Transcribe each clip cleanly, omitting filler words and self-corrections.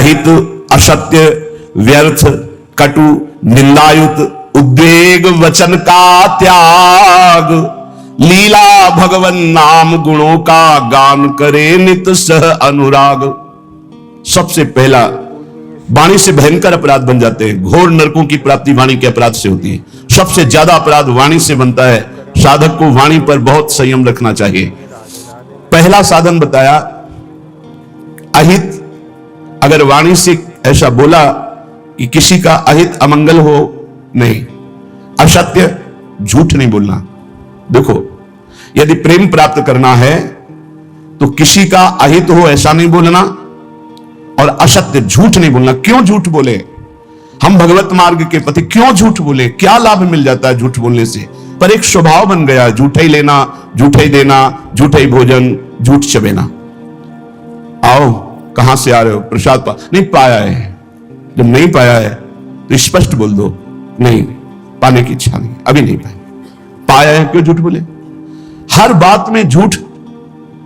अहित, असत्य, व्यर्थ, कटु, निंदायुक्त, उद्वेग वचन का त्याग, लीला भगवन नाम गुणों का गान करे नित सह अनुराग। सबसे पहला वाणी से भयंकर अपराध बन जाते हैं, घोर नरकों की प्राप्ति वाणी के अपराध से होती है। सबसे ज्यादा अपराध वाणी से बनता है। साधक को वाणी पर बहुत संयम रखना चाहिए। पहला साधन बताया अहित। अगर वाणी से ऐसा बोला कि किसी का अहित अमंगल हो, नहीं। असत्य, झूठ नहीं बोलना। देखो, यदि प्रेम प्राप्त करना है तो किसी का अहित हो ऐसा नहीं बोलना, और असत्य, झूठ नहीं बोलना। क्यों झूठ बोले? हम भगवत मार्ग के पति क्यों झूठ बोले? क्या लाभ मिल जाता है झूठ बोलने से? पर एक स्वभाव बन गया, झूठा ही लेना, झूठा ही देना, झूठा ही भोजन, झूठ चबेना। आओ, कहां से आ रहे हो? प्रसाद नहीं पाया है। जब नहीं पाया है तो स्पष्ट बोल दो, नहीं, पाने की इच्छा नहीं, अभी नहीं पाया। पाया है, क्यों झूठ बोले? हर बात में झूठ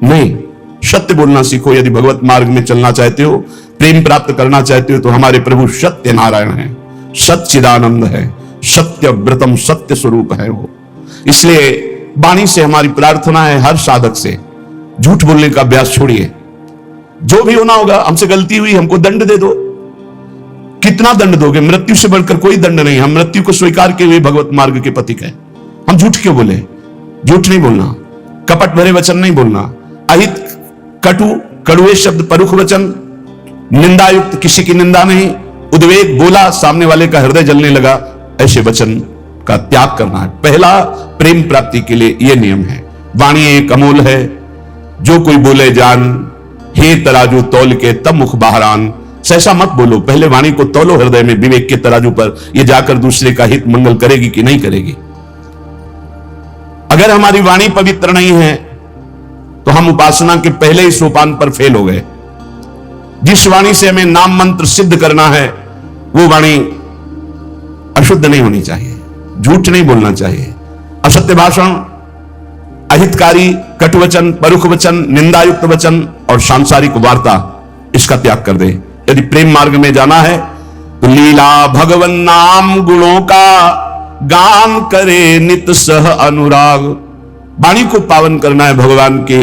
नहीं, सत्य बोलना सीखो। यदि भगवत मार्ग में चलना चाहते हो, प्रेम प्राप्त करना चाहते हो, तो हमारे प्रभु सत्य नारायण है, सच्चिदानंद है, सत्य व्रतम, सत्य स्वरूप है वो। इसलिए वाणी से हमारी प्रार्थना है हर साधक से, झूठ बोलने का अभ्यास छोड़िए। जो भी होना होगा, हमसे गलती हुई, हमको दंड दे दो। कितना दंड दोगे? मृत्यु से बढ़कर कोई दंड नहीं। हम मृत्यु को स्वीकार किए हुए भगवत मार्ग के पथिक हैं। हम झूठ क्यों बोले? झूठ नहीं बोलना, कपट भरे वचन नहीं बोलना, अहित, कटु, कड़ुए शब्द, परुख वचन, निंदायुक्त, किसी की निंदा नहीं, उद्वेग, बोला सामने वाले का हृदय जलने लगा, ऐसे वचन का त्याग करना है। पहला प्रेम प्राप्ति के लिए यह नियम है। वाणी एक अमोल है, जो कोई बोले जान, हे तराजू तौल के तब मुख बहरान। सहसा मत बोलो, पहले वाणी को तौलो हृदय में विवेक के तराजू पर, यह जाकर दूसरे का हित मंगल करेगी कि नहीं करेगी। अगर हमारी वाणी पवित्र नहीं है तो हम उपासना के पहले ही सोपान पर फेल हो गए। जिस वाणी से हमें नाम मंत्र सिद्ध करना है, वो वाणी अशुद्ध नहीं होनी चाहिए, झूठ नहीं बोलना चाहिए, असत्य भाषण, अहितकारी, कटुवचन, परुख वचन, निंदायुक्त वचन और सांसारिक वार्ता, इसका त्याग कर दे। यदि प्रेम मार्ग में जाना है तो लीला भगवन नाम गुणों का गान करे नित सह अनुराग। वाणी को पावन करना है, भगवान के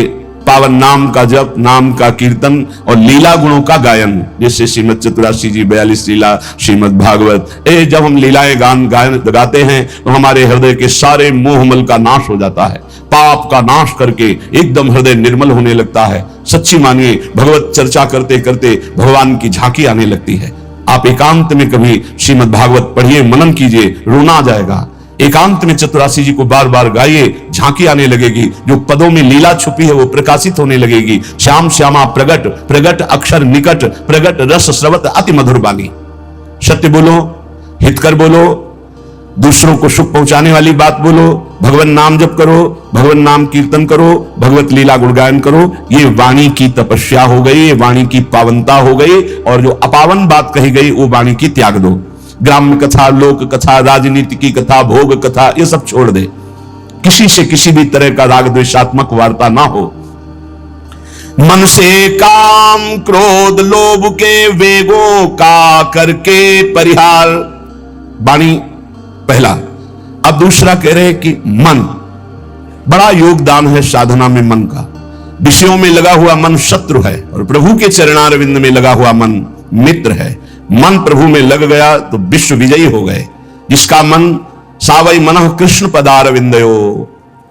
पावन नाम का जप, नाम का कीर्तन और लीला गुणों का गायन। जैसे श्रीमद चतुरासी जी 42 लीला, श्रीमद भागवत, जब हम लीलाएं गायन गाते हैं तो हमारे हृदय के सारे मोहमल का नाश हो जाता है, पाप का नाश करके एकदम हृदय निर्मल होने लगता है। सच्ची मानिए, भगवत चर्चा करते करते भगवान की झांकी आने लगती है। आप एकांत में कभी श्रीमद भागवत पढ़िए, मनन कीजिए, रोना आ जाएगा। एकांत में चतुरासी जी को बार बार गाइए, झांकी आने लगेगी। जो पदों में लीला छुपी है वो प्रकाशित होने लगेगी। श्याम श्यामा प्रगट, प्रगट अक्षर निकट, प्रगट रस स्रवत अति मधुर बानी। सत्य बोलो, हितकर बोलो, दूसरों को सुख पहुंचाने वाली बात बोलो, भगवान नाम जप करो, भगवान नाम कीर्तन करो, भगवत लीला गुणगायन करो। ये वाणी की तपस्या हो गई, ये वाणी की पावनता हो गई। और जो अपावन बात कही गई वो वाणी की त्याग दो। ग्राम्य कथा, लोक कथा, राजनीति की कथा, भोग कथा, ये सब छोड़ दे। किसी से किसी भी तरह का राग द्वेषात्मक वार्ता ना हो। मन से काम क्रोध लोभ के वेगों का करके परिहार, वाणी पहला। अब दूसरा कह रहे कि मन, बड़ा योगदान है साधना में मन का। विषयों में लगा हुआ मन शत्रु है और प्रभु के चरणारविंद में लगा हुआ मन मित्र है। मन प्रभु में लग गया तो विश्व विजयी हो गए। जिसका मन सावई मनः कृष्ण पदारविंदयो,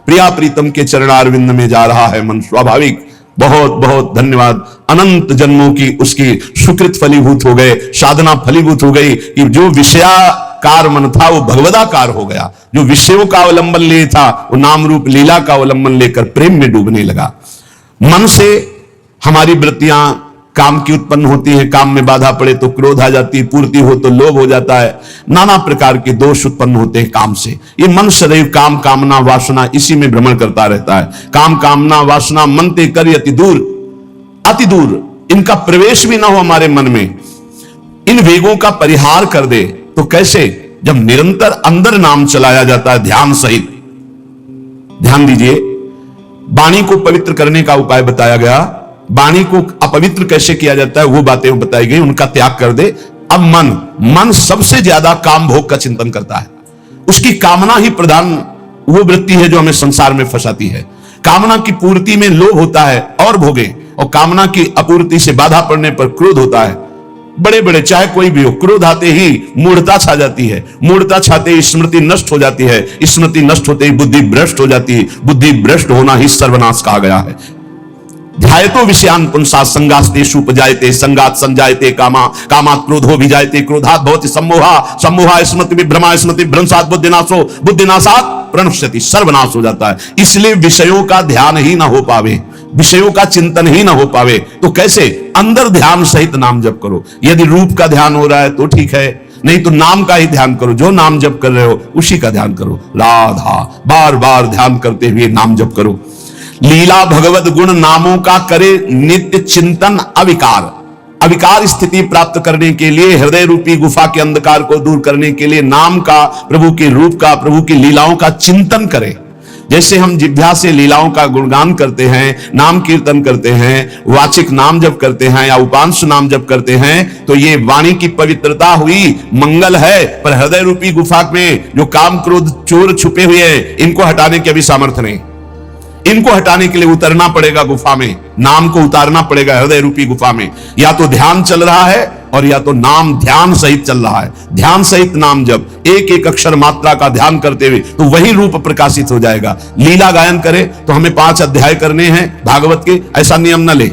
प्रिया प्रीतम के चरणारविंद में जा रहा है मन, स्वाभाविक। बहुत बहुत धन्यवाद। अनंत जन्मों की उसकी सुकृत फलीभूत हो गए, साधना फलीभूत हो गई कि जो विषयाकार मन था वो भगवदाकार हो गया। जो विषयों का अवलंबन ले था वो नाम रूप लीला का अवलंबन लेकर प्रेम में डूबने लगा। मन से हमारी वृत्तियां काम की उत्पन्न होती है। काम में बाधा पड़े तो क्रोध आ जाती है, पूर्ति हो तो लोभ हो जाता है। नाना प्रकार के दोष उत्पन्न होते हैं काम से। ये मन सदैव काम कामना वासना इसी में भ्रमण करता रहता है। काम कामना वासना मन ते कर अति दूर, अति दूर, इनका प्रवेश भी ना हो हमारे मन में। इन वेगों का परिहार कर दे तो कैसे? जब निरंतर अंदर नाम चलाया जाता है ध्यान सहित। ध्यान दीजिए, वाणी को पवित्र करने का उपाय बताया गया। वाणी को अपवित्र कैसे किया जाता है वो बातें बताई गई, उनका त्याग कर दे। अब मन सबसे ज्यादा काम भोग का चिंतन करता है। उसकी कामना ही प्रधान वो वृत्ति है जो हमें संसार में फंसाती है। कामना की पूर्ति में लोभ होता है और भोगे, और कामना की अपूर्ति से बाधा पड़ने पर क्रोध होता है। बड़े बड़े चाहे कोई भी हो, क्रोध आते ही मूढ़ता छा जाती है, मूढ़ता छाते ही स्मृति नष्ट हो जाती है, स्मृति नष्ट होते ही बुद्धि भ्रष्ट हो जाती है, बुद्धि भ्रष्ट होना ही सर्वनाश कहा गया है। ध्यायतो विषयान् पुंसा संगास्तेषु उपजायते संगात् संजायते कामा कामात् क्रोधो विजायते क्रोधात् भवति सम्मोहा सम्मोहा स्मृति विभ्रमा स्मृति भ्रंशात् बुद्धिनाशो बुद्धिनाशात् प्रणश्यति, सर्वनाश हो जाता है। इसलिए विषयों का ध्यान ही ना हो पावे, विषयों का चिंतन ही ना हो पावे तो कैसे? अंदर ध्यान सहित नाम जप करो। यदि रूप का ध्यान हो रहा है तो ठीक है, नहीं तो नाम का ही ध्यान करो। जो नाम जप कर रहे हो उसी का ध्यान करो। राधा बार बार ध्यान करते हुए नाम जप करो। लीला भगवत गुण नामों का करे नित्य चिंतन अविकार। अविकार स्थिति प्राप्त करने के लिए, हृदय रूपी गुफा के अंधकार को दूर करने के लिए नाम का, प्रभु के रूप का, प्रभु की लीलाओं का चिंतन करें। जैसे हम जिह्वा से लीलाओं का गुणगान करते हैं, नाम कीर्तन करते हैं, वाचिक नाम जप करते हैं या उपांश नाम जप करते हैं, तो ये वाणी की पवित्रता हुई, मंगल है। पर हृदय रूपी गुफा में जो काम क्रोध चोर छुपे हुए हैं, इनको हटाने के अभी सामर्थ्य नहीं। इनको हटाने के लिए उतरना पड़ेगा गुफा में, नाम को उतारना पड़ेगा हृदय रूपी गुफा में। या तो ध्यान चल रहा है और या तो नाम ध्यान सहित चल रहा है। ध्यान सहित नाम जब एक एक अक्षर मात्रा का ध्यान करते हुए, तो वही रूप प्रकाशित हो जाएगा। लीला गायन करे तो हमें 5 अध्याय करने हैं भागवत के, ऐसा नियम न ले।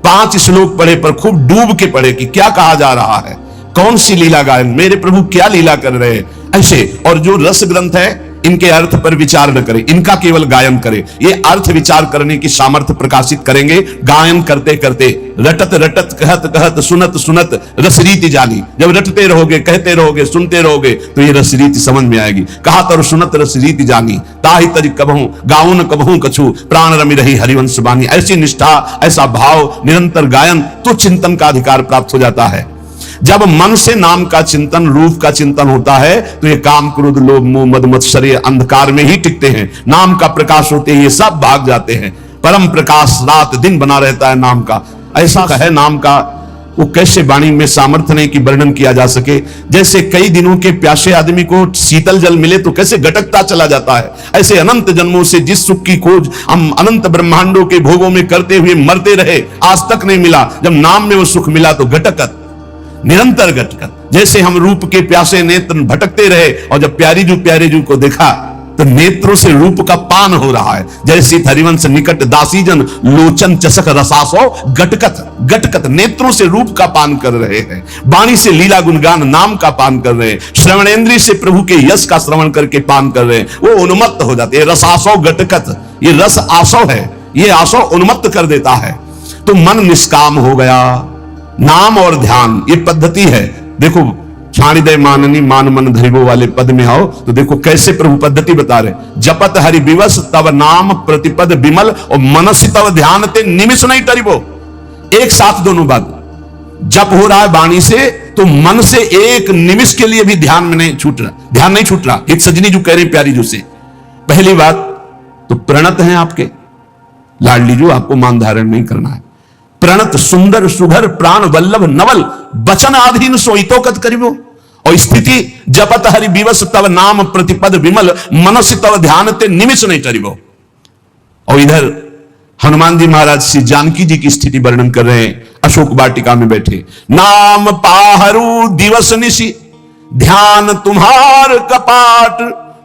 5 श्लोक पढ़े पर खूब डूब के पढ़े कि क्या कहा जा रहा है, कौन सी लीला गायन, मेरे प्रभु क्या लीला कर रहे हैं, ऐसे। और जो रस ग्रंथ है इनके अर्थ पर विचार न करें, इनका केवल गायन करें। ये अर्थ विचार करने की सामर्थ्य प्रकाशित करेंगे गायन करते करते। रटत रटत कहत कहत सुनत सुनत रसरीति जानी। जब रटते रहोगे, कहते रहोगे, सुनते रहोगे तो ये रसरीति समझ में आएगी। कहा तर सुनत रसरीति जानी, ताहि तज कबहूं गाउन कबहूं कछु प्राण रमि रही हरिवंश बानी। ऐसी निष्ठा, ऐसा भाव, निरंतर गायन, तो चिंतन का अधिकार प्राप्त हो जाता है। जब मन से नाम का चिंतन, रूप का चिंतन होता है तो ये काम क्रोध लोभ मोह मद मत्सर्य अंधकार में ही टिकते हैं। नाम का प्रकाश होते ही ये सब भाग जाते हैं। परम प्रकाश रात दिन बना रहता है नाम का। ऐसा है नाम का, वो कैसे वाणी में सामर्थ्य नहीं कि वर्णन किया जा सके। जैसे कई दिनों के प्यासे आदमी को शीतल जल मिले तो कैसे गटकता चला जाता है, ऐसे अनंत जन्मों से जिस सुख की खोज हम अनंत ब्रह्मांडों के भोगों में करते हुए मरते रहे, आज तक नहीं मिला। जब नाम में वो सुख मिला तो गटकत, निरंतर गटकत। जैसे हम रूप के प्यासे नेत्र भटकते रहे और जब प्यारी जू को देखा तो नेत्रों से रूप का पान हो रहा है। जैसे हरिवंश निकट दासीजन लोचन चसक रसासो गटकत गटकत, नेत्रों से रूप का पान कर रहे हैं, वाणी से लीला गुणगान नाम का पान कर रहे हैं, श्रवणेंद्रिय से प्रभु के यश का श्रवण करके पान कर रहे हैं। वो उन्मत्त हो जाते हैं। रसासो गटकत, ये रस आसो है, ये आसो उन्मत्त कर देता है। तो मन निष्काम हो गया। नाम और ध्यान ये पद्धति है। देखो छाणिदय माननी मान मन धरिबो वाले पद में आओ तो देखो कैसे प्रभु पद्धति बता रहे। जपत हरि विवश तब नाम प्रतिपद विमल और मनसि तब ध्यान ते निमिष नहीं टरिबो। एक साथ दोनों बात। जप हो रहा है वाणी से तो मन से एक निमिष के लिए भी ध्यान में नहीं छूट रहा, ध्यान नहीं छूट रहा। एक सजनी जो कह रही प्यारी जो से, पहली बात तो प्रणत है आपके लाडली जो, आपको मान धारण नहीं करना है। प्रणत सुंदर सुघर प्राण वल्लभ नवल बचन आधीन सोइतो कत करिबो। और स्थिति जपत हरि विवश तब नाम प्रतिपद विमल मनसि तब ध्यान ते निमिष नहीं टरिबो। और इधर हनुमान जी महाराज श्री जानकी जी की स्थिति वर्णन कर रहे हैं। अशोक वाटिका में बैठे, नाम पाहरू दिवस निशि ध्यान तुम्हार कपाट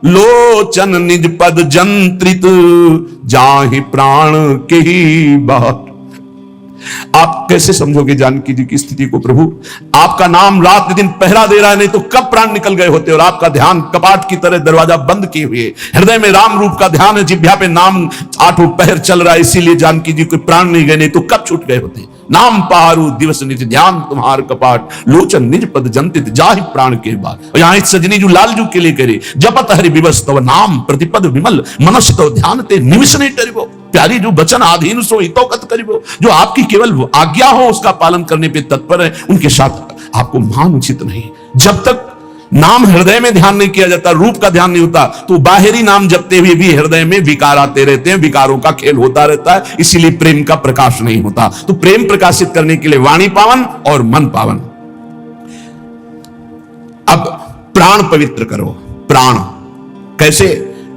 लोचन निज पद जंत्रित जाहि प्राण के ही बाट। आप कैसे समझोगे जानकी जी की स्थिति को? प्रभु आपका नाम रात दिन पहरा दे रहा है, नहीं तो कब प्राण निकल गए होते। और आपका ध्यान कपाट की तरह दरवाजा बंद किए हुए, हृदय में राम रूप का ध्यान है, जिह्वा पे नाम 8 पहर चल रहा है, इसीलिए जानकी जी को प्राण नहीं गए, नहीं तो कब छूट गए होते। नाम पहारू दिवस निज ध्यान तुम्हार कपाट लोचन निज पद जंतित जाहि प्राण के बाद। और यहां सजनी जो लालजू के लिए करे, जपत हरि विवश तव नाम प्रतिपद विमल मनस तव ध्यान ते निमिष नहीं टरिबो। प्यारी जो बचन आधीन सो हितो कत करिबो, जो आपकी केवल आज्ञा हो उसका पालन करने पे तत्पर है, उनके साथ आपको मान उचित नहीं। जब तक नाम हृदय में ध्यान नहीं किया जाता, रूप का ध्यान नहीं होता, तो बाहरी नाम जपते हुए भी हृदय में विकार आते रहते हैं, विकारों का खेल होता रहता है, इसीलिए प्रेम का प्रकाश नहीं होता। तो प्रेम प्रकाशित करने के लिए वाणी पावन और मन पावन। अब प्राण पवित्र करो। प्राण कैसे?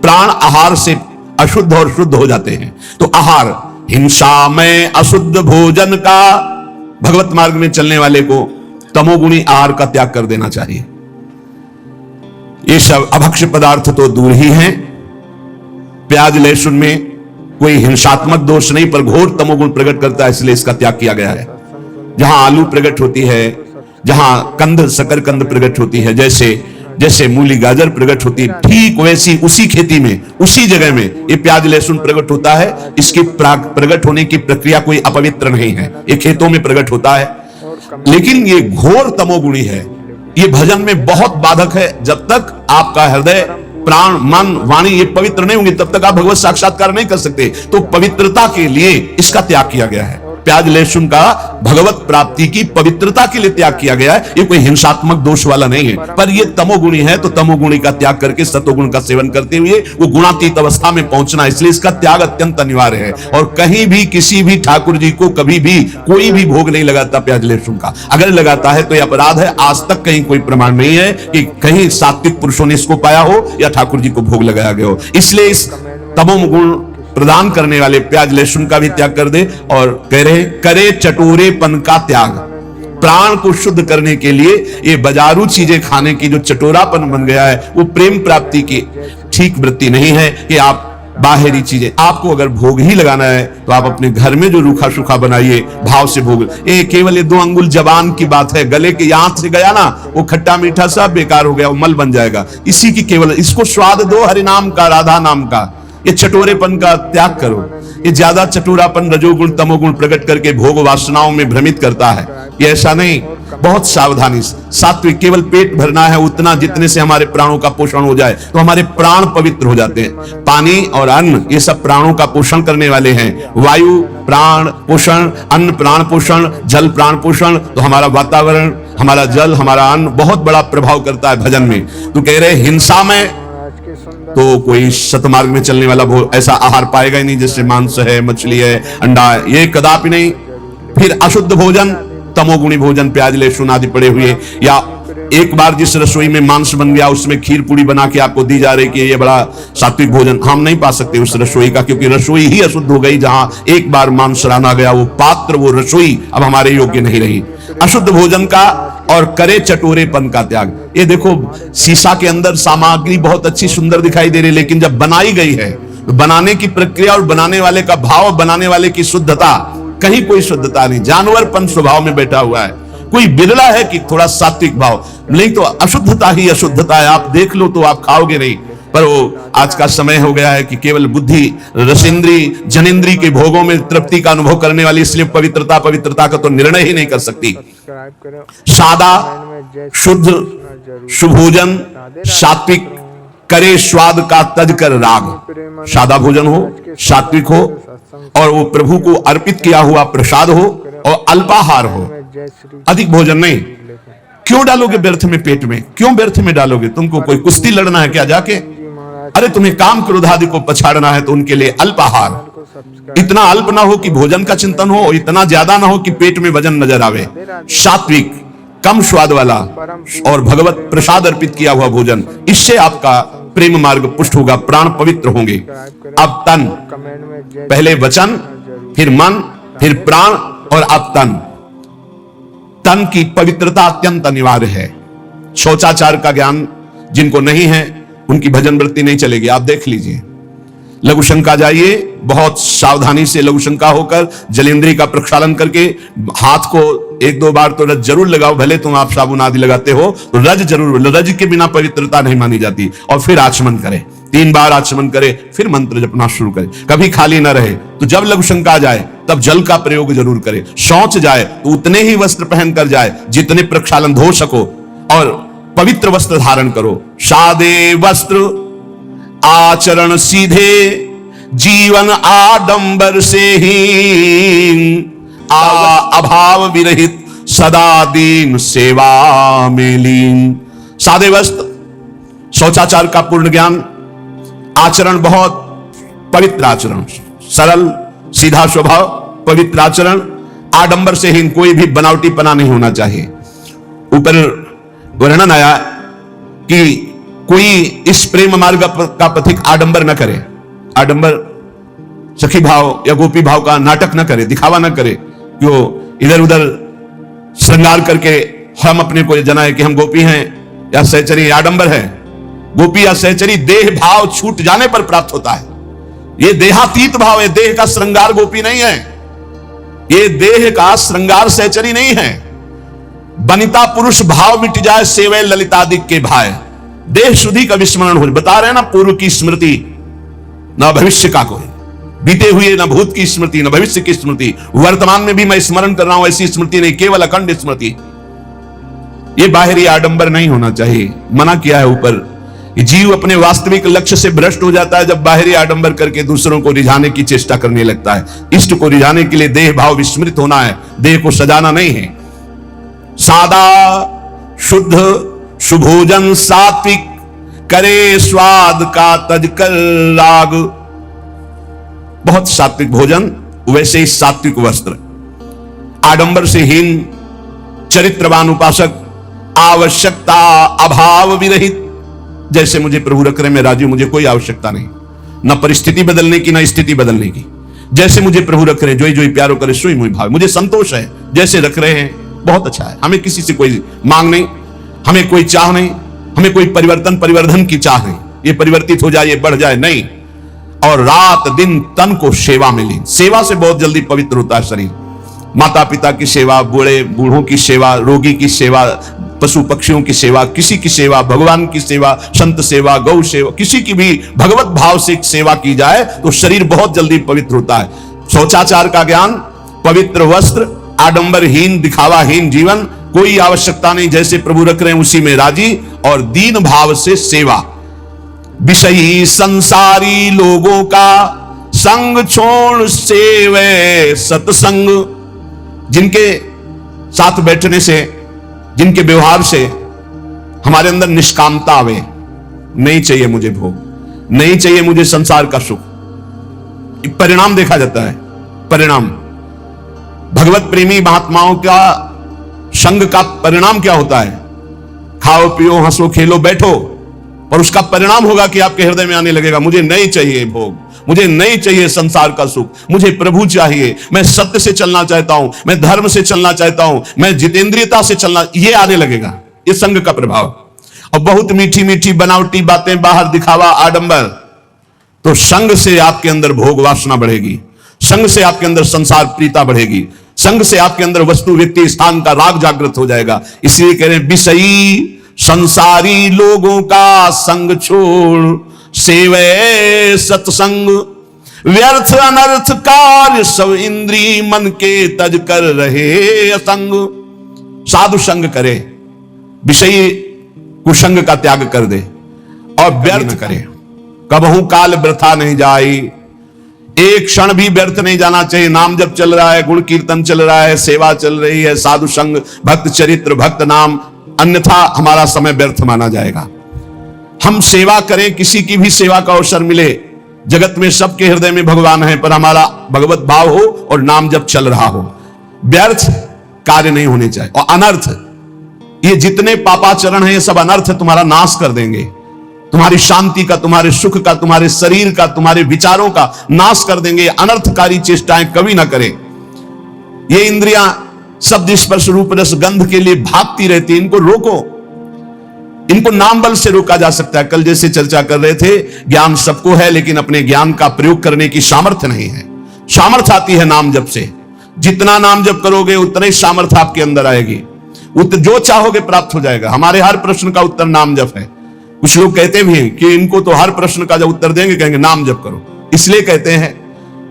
प्राण आहार से अशुद्ध और शुद्ध हो जाते हैं। तो आहार, हिंसा में अशुद्ध भोजन का, भगवत मार्ग में चलने वाले को तमोगुणी आहार का त्याग कर देना चाहिए। ये सब अभक्ष्य पदार्थ तो दूर ही हैं। प्याज लहसुन में कोई हिंसात्मक दोष नहीं, पर घोर तमोगुण प्रकट करता है, इसलिए इसका त्याग किया गया है। जहां आलू प्रकट होती है, जहां कंद शकरकंद प्रकट होती है, जैसे मूली गाजर प्रकट होती है, ठीक वैसी उसी खेती में, उसी जगह में ये प्याज लहसुन प्रकट होता है। इसकी प्रकट होने की प्रक्रिया कोई अपवित्र नहीं है, ये खेतों में प्रकट होता है। लेकिन ये घोर तमोगुणी है, ये भजन में बहुत बाधक है। जब तक आपका हृदय, प्राण, मन, वाणी ये पवित्र नहीं होंगे, तब तक आप भगवत साक्षात्कार नहीं कर सकते। तो पवित्रता के लिए इसका त्याग किया गया है। प्याज लहसुन का भगवत प्राप्ति की पवित्रता के लिए त्याग किया गया है। ये कोई हिंसात्मक दोष वाला नहीं है, पर ये तमोगुणी है, तो तमोगुणी का त्याग करके सतोगुण का सेवन करते हुए वो गुणातीत अवस्था में पहुंचना, इसलिए इसका त्याग अत्यंत अनिवार्य है। और कहीं भी किसी भी ठाकुर जी को कभी भी कोई भी भोग नहीं लगाता प्याज लहसुन का। अगर लगाता है तो यह अपराध है। आज तक कहीं कोई प्रमाण नहीं है कि कहीं सात्विक पुरुषों ने इसको पाया हो या ठाकुर जी को भोग लगाया गया हो। इसलिए इस तमोगुण प्रदान करने वाले प्याज लहसुन का भी त्याग कर दे। और कह रहे करे चटोरेपन का त्याग। प्राण को शुद्ध करने के लिए ये बाजारू चीजें खाने की जो चटोरापन बन गया है, वो प्रेम प्राप्ति की ठीक वृत्ति नहीं है कि आप बाहरी चीजें, आपको अगर भोग ही लगाना है तो आप अपने घर में जो रूखा सूखा बनाइए, भाव से भोग। ये केवल ये 2 अंगुल जबान की बात है, गले के यहां से गया ना, वो खट्टा मीठा सब बेकार हो गया, वो मल बन जाएगा। इसी की केवल इसको स्वाद दो हरि नाम का, राधा नाम का। ये चटोरेपन का त्याग करो। ये ज्यादा चटोरापन रजोगुण तमोगुण प्रकट करके भोग वासनाओं में भ्रमित करता है। ये ऐसा नहीं, बहुत सावधानी। सात्विक केवल पेट भरना है उतना, जितने से हमारे प्राणों का पोषण हो जाए तो हमारे प्राण पवित्र हो जाते हैं। पानी और अन्न ये सब प्राणों का पोषण करने वाले हैं। वायु प्राण पोषण, अन्न प्राण पोषण, जल प्राण पोषण। तो हमारा वातावरण, हमारा जल, हमारा अन्न बहुत बड़ा प्रभाव करता है भजन में। तो कह रहे हिंसा में तो कोई सतमार्ग में चलने वाला ऐसा आहार पाएगा ही नहीं, जैसे मांस है, मछली है, अंडा है, ये कदापि नहीं। फिर अशुद्ध भोजन, तमोगुणी भोजन, प्याज लहसुन आदि पड़े हुए, या एक बार जिस रसोई में मांस बन गया उसमें खीर पूरी बना के आपको दी जा रही कि ये बड़ा सात्विक भोजन, हम नहीं पा सकते उस रसोई का, क्योंकि रसोई ही अशुद्ध हो गई। जहां एक बार मांस राना गया, वो पात्र, वो रसोई अब हमारे योग्य नहीं रही। अशुद्ध भोजन का और करे चटोरेपन का त्याग। ये देखो, शीशा के अंदर सामग्री बहुत अच्छी सुंदर दिखाई दे रही, लेकिन जब बनाई गई है तो बनाने की प्रक्रिया और बनाने वाले का भाव, बनाने वाले की शुद्धता, कहीं कोई शुद्धता नहीं, जानवरपन स्वभाव में बैठा हुआ है। कोई बिरला है कि थोड़ा सात्विक भाव, नहीं तो अशुद्धता ही अशुद्धता है। आप देख लो तो आप खाओगे नहीं। पर वो आज का समय हो गया है कि केवल बुद्धि, रसेंद्री, जनेंद्री के भोगों में तृप्ति का अनुभव करने वाली, इसलिए पवित्रता का तो निर्णय ही नहीं कर सकती। सादा शुद्ध सुभोजन सात्विक करे, स्वाद का तज कर राग। सादा भोजन हो, सात्विक हो, और वो प्रभु को अर्पित किया हुआ प्रसाद हो, और अल्पाहार हो, अधिक भोजन नहीं। क्यों डालोगे व्यर्थ में पेट में? क्यों व्यर्थ में डालोगे? तुमको कोई कुश्ती लड़ना है क्या जाके? अरे तुम्हें काम क्रोध आदि को पछाड़ना है, तो उनके लिए अल्पाहार। इतना अल्प ना हो कि भोजन का चिंतन हो, इतना ज्यादा ना हो कि पेट में वजन नजर आवे। सात्विक, कम स्वाद वाला और भगवत प्रसाद अर्पित किया हुआ भोजन, इससे आपका प्रेम मार्ग पुष्ट होगा, प्राण पवित्र होंगे। अब तन, पहले वचन, फिर मन, फिर प्राण, और अब तन। तन की पवित्रता अत्यंत अनिवार्य है। शौचाचार का ज्ञान जिनको नहीं है, उनकी भजन वृत्ति नहीं चलेगी। आप देख लीजिए, लघु शंका जाइए, बहुत सावधानी से लघु शंका होकर जलेंद्री का प्रक्षालन करके हाथ को 1-2 बार तो रज जरूर लगाओ। भले तुम आप साबुन आदि लगाते हो तो रज जरूर, रज के बिना पवित्रता नहीं मानी जाती। और फिर आचमन करे, 3 बार आचमन करे, फिर मंत्र जपना शुरू करे। कभी खाली ना रहे। तो जब लघु शंका जाए तब जल का प्रयोग जरूर करे। शौच जाए तो उतने ही वस्त्र पहन कर जाए जितने प्रक्षालन धो सको, और पवित्र वस्त्र धारण करो। सादे वस्त्र आचरण सीधे, जीवन आडंबर से ही, अभाव विरहित सदा दीन सेवा में लीन। सादे वस्त्र, शौचाचार का पूर्ण ज्ञान, आचरण बहुत पवित्र आचरण, सरल सीधा स्वभाव, पवित्र आचरण, आडंबर से हीन, कोई भी बनावटीपना नहीं होना चाहिए। ऊपर वर्णन आया कि कोई इस प्रेम मार्ग का पथिक आडंबर न करे, आडंबर सखी भाव या गोपी भाव का नाटक न करे, दिखावा न करे, जो इधर उधर श्रृंगार करके हम अपने को जनाए कि हम गोपी हैं या सहचरी। आडंबर है, गोपी या सहचरी देह भाव छूट जाने पर प्राप्त होता है। ये देहातीत भाव है, देह का श्रृंगार गोपी नहीं है, ये देह का श्रृंगार सहचरी नहीं है। बनिता पुरुष भाव मिट जाए, सेवे ललितादिक के भाई, देह शुद्धि का विस्मरण हो। बता रहे हैं ना, पूर्व की स्मृति न भविष्य का कोई, बीते हुए न भूत की स्मृति न भविष्य की स्मृति, वर्तमान में भी मैं स्मरण कर रहा हूं, ऐसी स्मृति नहीं, केवल अखंड स्मृति। ये बाहरी आडंबर नहीं होना चाहिए, मना किया है ऊपर। जीव अपने वास्तविक लक्ष्य से भ्रष्ट हो जाता है जब बाहरी आडंबर करके दूसरों को रिझाने की चेष्टा करने लगता है। इष्ट को रिझाने के लिए देह भाव विस्मृत होना है, देह को सजाना नहीं है। सादा शुद्ध सुभोजन सात्विक, करे स्वाद का तजकर राग। बहुत सात्विक भोजन, वैसे ही सात्विक वस्त्र, आडंबर से हीन, चरित्रवान उपासक, आवश्यकता अभाव विरहित। जैसे मुझे प्रभु रख रहे, मैं राजी हूं, मुझे कोई आवश्यकता नहीं, न परिस्थिति बदलने की न स्थिति बदलने की। जैसे मुझे प्रभु रख रहे हैं, जोई जोई प्यारो करे सोई मोई भाव, मुझे संतोष है जैसे रख रहे हैं, बहुत अच्छा है। हमें किसी से कोई मांग नहीं, हमें कोई चाह नहीं, हमें कोई परिवर्तन की चाह नहीं, ये परिवर्तित हो जाए, ये बढ़ जाए, नहीं। और रात दिन तन को सेवा में लीन, सेवा से बहुत जल्दी पवित्र होता है शरीर। माता पिता की सेवा, बूढ़ों की सेवा, रोगी की सेवा, पशु पक्षियों की सेवा, किसी की सेवा, भगवान की सेवा, संत सेवा, गौ सेवा, किसी की भी भगवत भाव से सेवा की जाए तो शरीर बहुत जल्दी पवित्र होता है। शौचाचार का ज्ञान, पवित्र वस्त्र, आडंबरहीन दिखावाहीन जीवन, कोई आवश्यकता नहीं, जैसे प्रभु रख रहे हैं उसी में राजी, और दीन भाव से सेवा। विषयी संसारी लोगों का संग छोड़ सेवे सत्संग। जिनके साथ बैठने से, जिनके व्यवहार से हमारे अंदर निष्कामता आवे, नहीं चाहिए मुझे भोग, नहीं चाहिए मुझे संसार का सुख, परिणाम देखा जाता है। परिणाम भगवत प्रेमी महात्माओं का संग का परिणाम क्या होता है? खाओ पियो हंसो खेलो बैठो, और उसका परिणाम होगा कि आपके हृदय में आने लगेगा, मुझे नहीं चाहिए भोग, मुझे नहीं चाहिए संसार का सुख, मुझे प्रभु चाहिए, मैं सत्य से चलना चाहता हूं, मैं धर्म से चलना चाहता हूं, मैं जितेंद्रियता से चलना, ये आने लगेगा, ये संग का प्रभाव। और बहुत मीठी मीठी बनावटी बातें, बाहर दिखावा, आडंबर, तो संग से आपके अंदर भोग वासना बढ़ेगी, संग से आपके अंदर संसार प्रीता बढ़ेगी, संग से आपके अंदर वस्तु व्यक्ति स्थान का राग जागृत हो जाएगा। इसलिए कह रहे हैं, विषयी संसारी लोगों का संग छोड़ सेवे सत्संग, व्यर्थ अनर्थ कार्य सब इंद्री मन के तज कर रहे असंग। साधु संग करे, विषयी कुसंग का त्याग कर दे, और व्यर्थ करे, कबहू काल वृथा नहीं जाए, एक क्षण भी व्यर्थ नहीं जाना चाहिए। नाम जब चल रहा है, गुण कीर्तन चल रहा है, सेवा चल रही है, साधु संग, भक्त चरित्र, भक्त नाम, अन्यथा हमारा समय व्यर्थ माना जाएगा। हम सेवा करें, किसी की भी सेवा का अवसर मिले, जगत में सबके हृदय में भगवान है, पर हमारा भगवत भाव हो और नाम जब चल रहा हो, व्यर्थ कार्य नहीं होने चाहिए। और अनर्थ, ये जितने पापाचरण हैं, ये सब अनर्थ तुम्हारा नाश कर देंगे, तुम्हारी शांति का, तुम्हारे सुख का, तुम्हारे शरीर का, तुम्हारे विचारों का नाश कर देंगे। अनर्थकारी चेष्टाएं कभी ना करें। ये इंद्रियां शब्द स्पर्श रूप रस गंध के लिए भागती रहती, इनको रोको, इनको नाम बल से रोका जा सकता है। कल जैसे चर्चा कर रहे थे, ज्ञान सबको है, लेकिन अपने ज्ञान का प्रयोग करने की सामर्थ्य नहीं है। सामर्थ्य आती है नाम जप से, जितना नाम जप करोगे उतना ही सामर्थ्य आपके अंदर आएगी, जो चाहोगे प्राप्त हो जाएगा। हमारे हर प्रश्न का उत्तर नाम जप है। कुछ लोग कहते भी हैं कि इनको तो हर प्रश्न का जब उत्तर देंगे कहेंगे नाम जप करो। इसलिए कहते हैं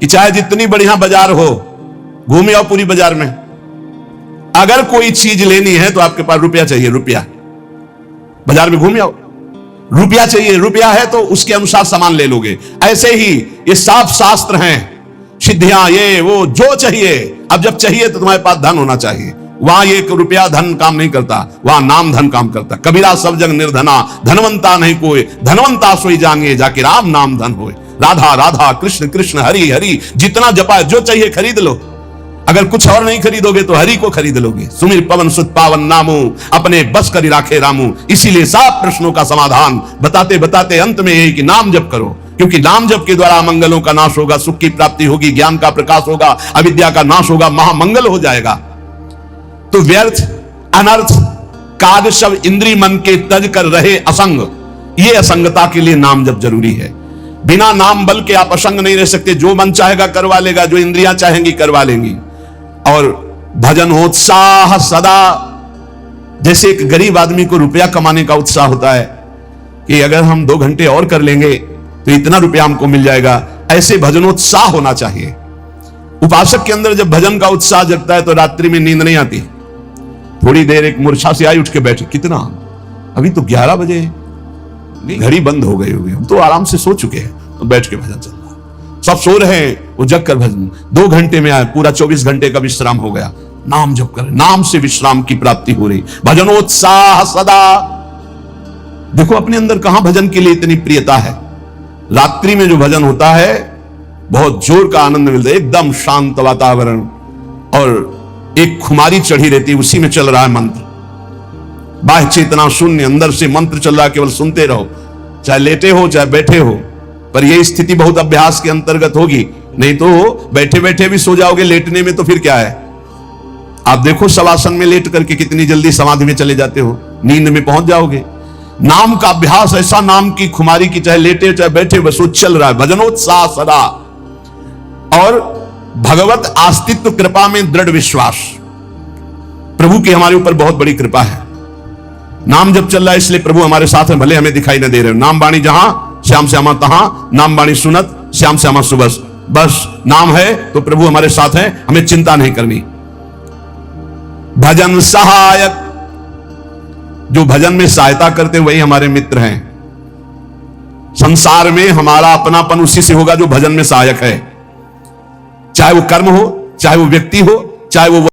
कि चाहे जितनी बढ़िया बाजार हो, घूमे आओ पूरी बाजार में, अगर कोई चीज लेनी है तो आपके पास रुपया चाहिए, रुपया, बाजार में घूम आओ, रुपया चाहिए, रुपया है तो उसके अनुसार सामान ले लोगे। ऐसे ही ये साफ शास्त्र हैं, सिद्धियां, ये वो जो चाहिए। अब जब चाहिए तो तुम्हारे पास धन होना चाहिए, वहां एक रुपया धन काम नहीं करता, वहां नाम धन काम करता। कबीरा सब जग निर्धना, धनवंता नहीं कोई, धनवंता सोई जानिए जाके राम नाम धन होए। राधा राधा कृष्ण कृष्ण हरि हरि, जितना जपा जो चाहिए खरीद लो। अगर कुछ और नहीं खरीदोगे तो हरि को खरीद लोगे। सुमिर पवन सुत पावन नामू, अपने बस करी राखे रामू। इसीलिए सब प्रश्नों का समाधान बताते बताते अंत में यही कि नाम जप करो, क्योंकि नाम जप के द्वारा मंगलों का नाश होगा, सुख की प्राप्ति होगी, ज्ञान का प्रकाश होगा, अविद्या का नाश होगा, महामंगल हो जाएगा। तो व्यर्थ अनर्थ कार्य सब इंद्री मन के तज कर रहे असंग, ये असंगता के लिए नाम जप जरूरी है। बिना नाम बल के आप असंग नहीं रह सकते। जो मन चाहेगा करवा लेगा, जो इंद्रियां चाहेंगी करवा लेंगी। और भजन उत्साह सदा, जैसे एक गरीब आदमी को रुपया कमाने का उत्साह होता है कि अगर हम 2 घंटे और कर लेंगे तो इतना रुपया हमको मिल जाएगा, ऐसे भजनोत्साह होना चाहिए। उपासक के अंदर जब भजन का उत्साह जगता है तो रात्रि में नींद नहीं आती। थोड़ी देर एक मूर्छा से आई, उठ के बैठे, कितना अभी तो 11 बजे, घड़ी बंद हो गई होगी, हम तो आराम से सो चुके हैं, तो बैठ के भजन चल रहा है। सब सो रहे हैं, वो जग कर भजन 2 घंटे में आए, पूरा 24 घंटे का विश्राम हो गया। नाम जप कर, नाम से विश्राम की प्राप्ति हो रही। भजनोत्साह सदा, देखो अपने अंदर कहां भजन के लिए इतनी प्रियता है। रात्रि में जो भजन होता है बहुत जोर का आनंद मिलता है, एकदम शांत वातावरण, और एक खुमारी चढ़ी रहती है, उसी में चल रहा है मंत्र। बाह्य चेतना शून्य, अंदर से मंत्र चल रहा है, केवल सुनते रहो, चाहे लेटे हो चाहे बैठे हो। पर यह स्थिति बहुत अभ्यास के अंतर्गत होगी, नहीं तो बैठे बैठे भी सो जाओगे, लेटने में तो फिर क्या है। आप देखो शवासन में लेट करके कितनी जल्दी समाधि में चले जाते हो, नींद में पहुंच जाओगे। नाम का अभ्यास ऐसा, नाम की खुमारी की, चाहे लेटे चाहे बैठे, बस वो चल रहा है। भजनोत्साह सदा, और भगवत आस्तित्व कृपा में दृढ़ विश्वास। प्रभु की हमारे ऊपर बहुत बड़ी कृपा है। नाम जब चल रहा है इसलिए प्रभु हमारे साथ हैं, भले हमें दिखाई न दे रहे हो। नाम बाणी जहां श्याम श्यामा तहां, नाम बाणी सुनत श्याम श्यामा सुबस। बस नाम है तो प्रभु हमारे साथ हैं, हमें चिंता नहीं करनी। भजन सहायक, जो भजन में सहायता करते हैं वही हमारे मित्र हैं। संसार में हमारा अपनापन उसी से होगा जो भजन में सहायक है, चाहे वो कर्म हो, चाहे वो व्यक्ति हो, चाहे वो